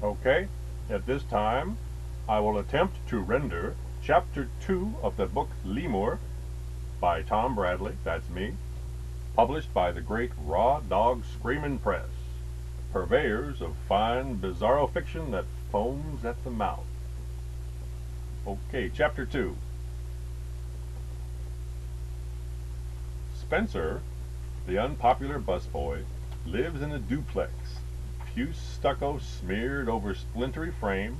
Okay, at this time, I will attempt to render Chapter 2 of the book Lemur by Tom Bradley, that's me, published by the great Raw Dog Screamin' Press, purveyors of fine, bizarro fiction that foams at the mouth. Okay, Chapter 2. Spencer, the unpopular busboy, lives in a duplex, puce stucco smeared over splintery frame,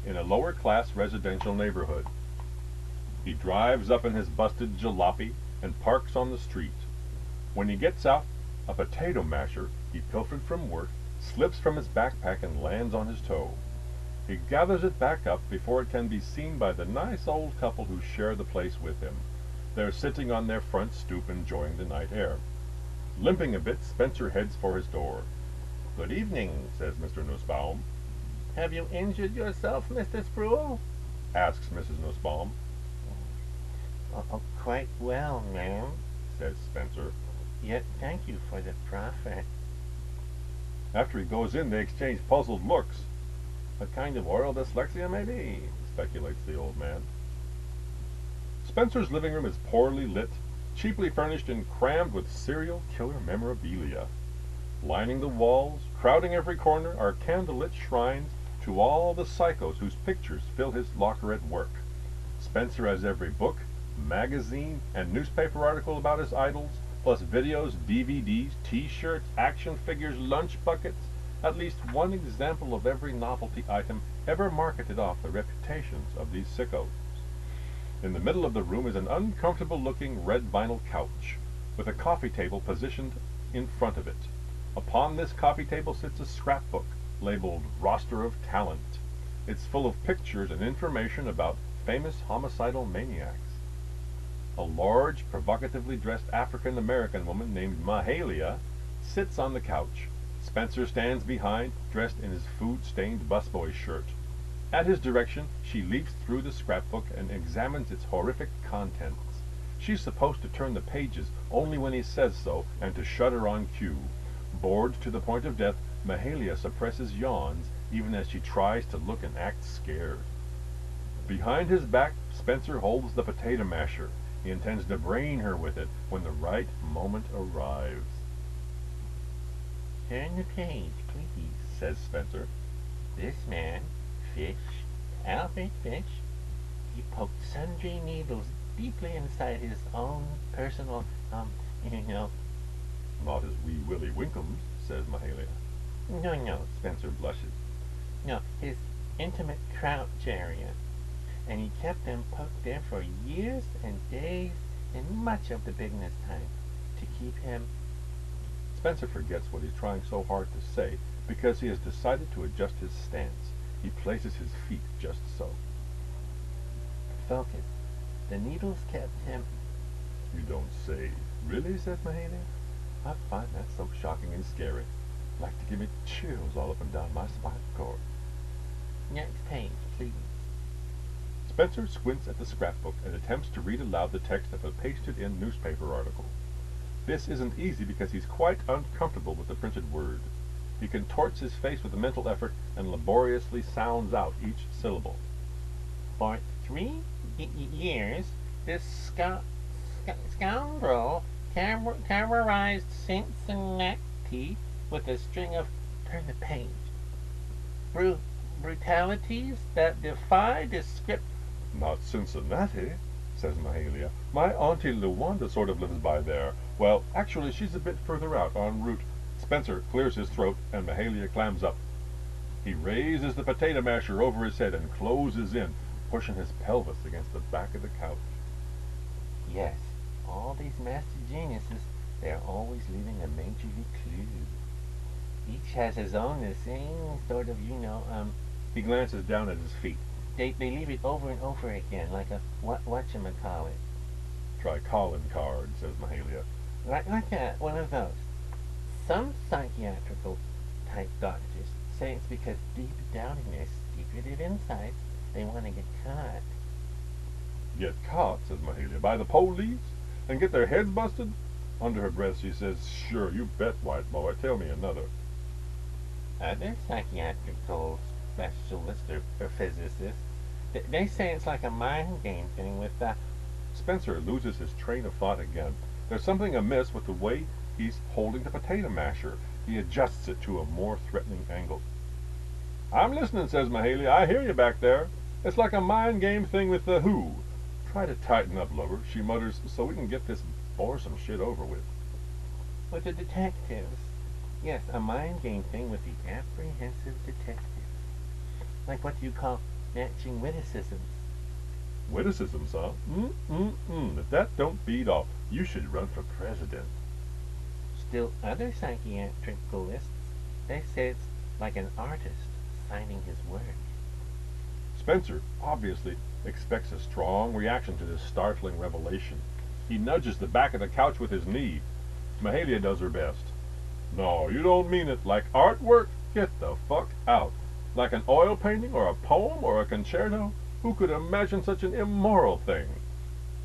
in a lower-class residential neighborhood. He drives up in his busted jalopy and parks on the street. When he gets out, a potato masher he pilfered from work slips from his backpack and lands on his toe. He gathers it back up before it can be seen by the nice old couple who share the place with him. They're sitting on their front stoop enjoying the night air. Limping a bit, Spencer heads for his door. "Good evening," says Mr. Nussbaum. "Have you injured yourself, Mr. Sproul?" asks Mrs. Nussbaum. "Oh, quite well, ma'am," says Spencer. "Yet thank you for the profit." After he goes in, they exchange puzzled looks. A kind of oral dyslexia, maybe, speculates the old man. Spencer's living room is poorly lit, cheaply furnished, and crammed with serial killer memorabilia. Lining the walls, crowding every corner, are candlelit shrines to all the psychos whose pictures fill his locker at work. Spencer has every book, magazine, and newspaper article about his idols, plus videos, DVDs, T-shirts, action figures, lunch buckets, at least one example of every novelty item ever marketed off the reputations of these sickos. In the middle of the room is an uncomfortable-looking red vinyl couch, with a coffee table positioned in front of it. Upon this coffee table sits a scrapbook labeled Roster of Talent. It's full of pictures and information about famous homicidal maniacs. A large, provocatively dressed African-American woman named Mahalia sits on the couch. Spencer stands behind, dressed in his food-stained busboy shirt. At his direction, she leafs through the scrapbook and examines its horrific contents. She's supposed to turn the pages only when he says so and to shudder on cue. Bored to the point of death, Mahalia suppresses yawns even as she tries to look and act scared. Behind his back, Spencer holds the potato masher. He intends to brain her with it when the right moment arrives. "Turn the page, please," says Spencer. "This man, Fish, Albert Fish, he poked sundry needles deeply inside his own personal, Not as wee Willie Winkums, says Mahalia. No, Spencer blushes. no, his intimate crouch area. And he kept them poked there for years and days and much of the business time to keep him." Spencer forgets what he's trying so hard to say because he has decided to adjust his stance. He places his feet just so. "Focus. The needles kept him." "You don't say." "Really?" says Mahalia. "I find that so shocking and scary. Like to give me chills all up and down my spinal cord." "Next page, please." Spencer squints at the scrapbook and attempts to read aloud the text of a pasted-in newspaper article. This isn't easy because he's quite uncomfortable with the printed word. He contorts his face with a mental effort and laboriously sounds out each syllable. "For 3 years, this scoundrel terrorized Cincinnati with a string of," turn the page, "brutalities that defy description." "Not Cincinnati," says Mahalia. "My Auntie Luanda sort of lives by there. Well, actually, she's a bit further out, en route." Spencer clears his throat, and Mahalia clams up. He raises the potato masher over his head and closes in, pushing his pelvis against the back of the couch. "Yes, all these master geniuses, they're always leaving a majorly clue. Each has his own, the same sort of, He glances down at his feet. They leave it over and over again, like a whatchamacallit. "Try calling card," says Mahalia. Like one of those. Some psychiatrical type doctors say it's because deep down in their secretive insides, they want to get caught. "Get caught," says Mahalia, "by the police? And get their heads busted?" Under her breath she says, "Sure, you bet, white boy. Tell me another." Other psychiatric goals specialists or physicists. They say it's like a mind game thing with Spencer loses his train of thought again. There's something amiss with the way he's holding the potato masher. He adjusts it to a more threatening angle. I'm listening, says Mahalia. I hear you back there. It's like a mind game thing with the who. Try to tighten up, lover, she mutters, so we can get this boresome shit over with. With the detectives. Yes, a mind game thing with the apprehensive detectives. Like what you call matching witticisms. Witticisms, huh? If that don't beat off, you should run for president. Still other psychiatricalists, they say it's like an artist signing his work. Spencer obviously expects a strong reaction to this startling revelation. He nudges the back of the couch with his knee. Mahalia does her best. No, you don't mean it. Like artwork? Get the fuck out. Like an oil painting or a poem or a concerto? Who could imagine such an immoral thing?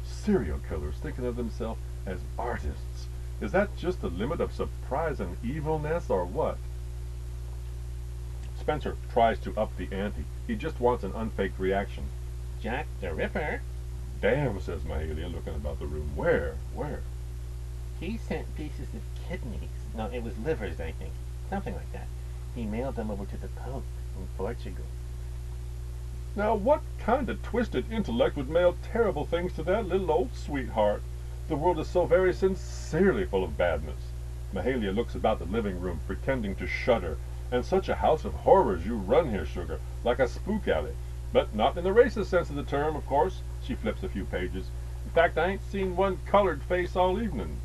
Serial killers thinking of themselves as artists. Is that just the limit of surprise and evilness or what? Spencer tries to up the ante. He just wants an unfaked reaction. Jack the Ripper. Damn, says Mahalia, looking about the room. Where? He sent pieces of kidneys. No, it was livers, I think. Something like that. He mailed them over to the Pope in Portugal. Now, what kind of twisted intellect would mail terrible things to that little old sweetheart? The world is so very sincerely full of badness. Mahalia looks about the living room, pretending to shudder. And such a house of horrors you run here, sugar, like a spook alley. But not in the racist sense of the term, of course. She flips a few pages. In fact, I ain't seen one colored face all evening.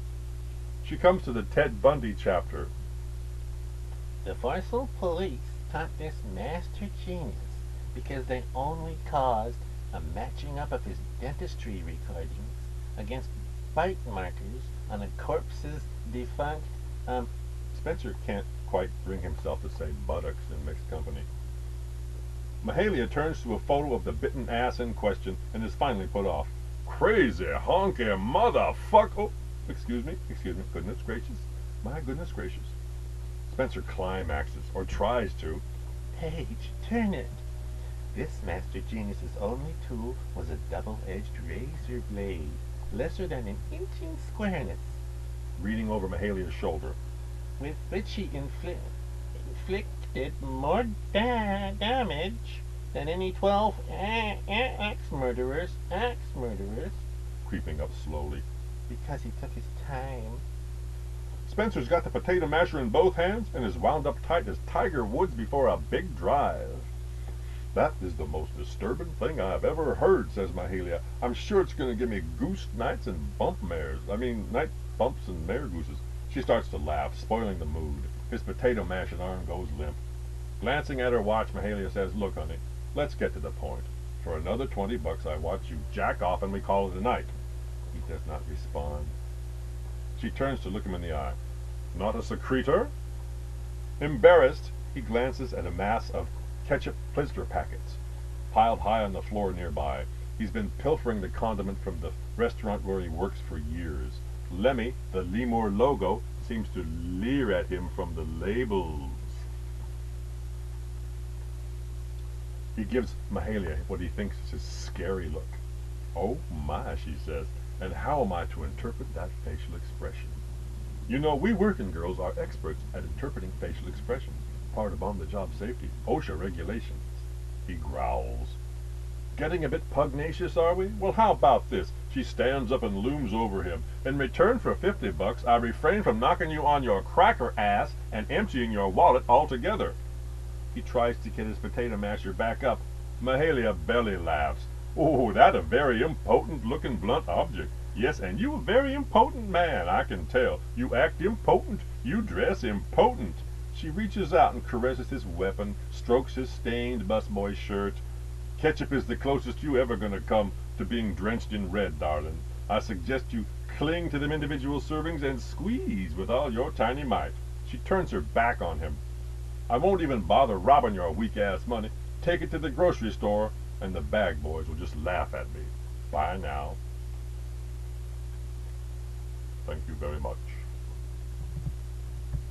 She comes to the Ted Bundy chapter. The forceful police caught this master genius because they only caused a matching up of his dentistry recordings against bite markers on a corpse's defunct, Spencer can't quite bring himself to say buttocks in mixed company. Mahalia turns to a photo of the bitten ass in question and is finally put off. Crazy, honky, motherfuck. Oh, excuse me. Goodness gracious. My goodness gracious. Spencer climaxes, or tries to. Page, turn it. This master genius's only tool was a double-edged razor blade, lesser than an inch in squareness, Reading over Mahalia's shoulder. with which he inflicted more damage than any 12 axe-murderers, Creeping up slowly. because he took his time. Spencer's got the potato masher in both hands and is wound up tight as Tiger Woods before a big drive. That is the most disturbing thing I've ever heard, says Mahalia. I'm sure it's going to give me goose nights and night bumps and mare gooses. She starts to laugh, spoiling the mood. His potato mashing arm goes limp. Glancing at her watch, Mahalia says, Look, honey, let's get to the point. For another $20 I watch you jack off and we call it a night. He does not respond. She turns to look him in the eye. Not a secretor? Embarrassed, he glances at a mass of ketchup blister packets piled high on the floor nearby. He's been pilfering the condiment from the restaurant where he works for years. Lemmy, the Lemur logo, seems to leer at him from the labels. He gives Mahalia what he thinks is his scary look. Oh my, she says, and how am I to interpret that facial expression? You know, we working girls are experts at interpreting facial expressions, part of on-the-job safety, OSHA regulations. He growls. Getting a bit pugnacious, are we? Well, how about this? She stands up and looms over him. In return for $50, I refrain from knocking you on your cracker ass and emptying your wallet altogether. He tries to get his potato masher back up. Mahalia belly laughs. Oh, that a very impotent-looking blunt object. Yes, and you a very impotent man, I can tell. You act impotent, you dress impotent. She reaches out and caresses his weapon, strokes his stained busboy shirt. Ketchup is the closest you ever gonna come to being drenched in red, darling. I suggest you cling to them individual servings and squeeze with all your tiny might. She turns her back on him. I won't even bother robbing your weak-ass money. Take it to the grocery store, and the bag boys will just laugh at me. Bye now. Thank you very much.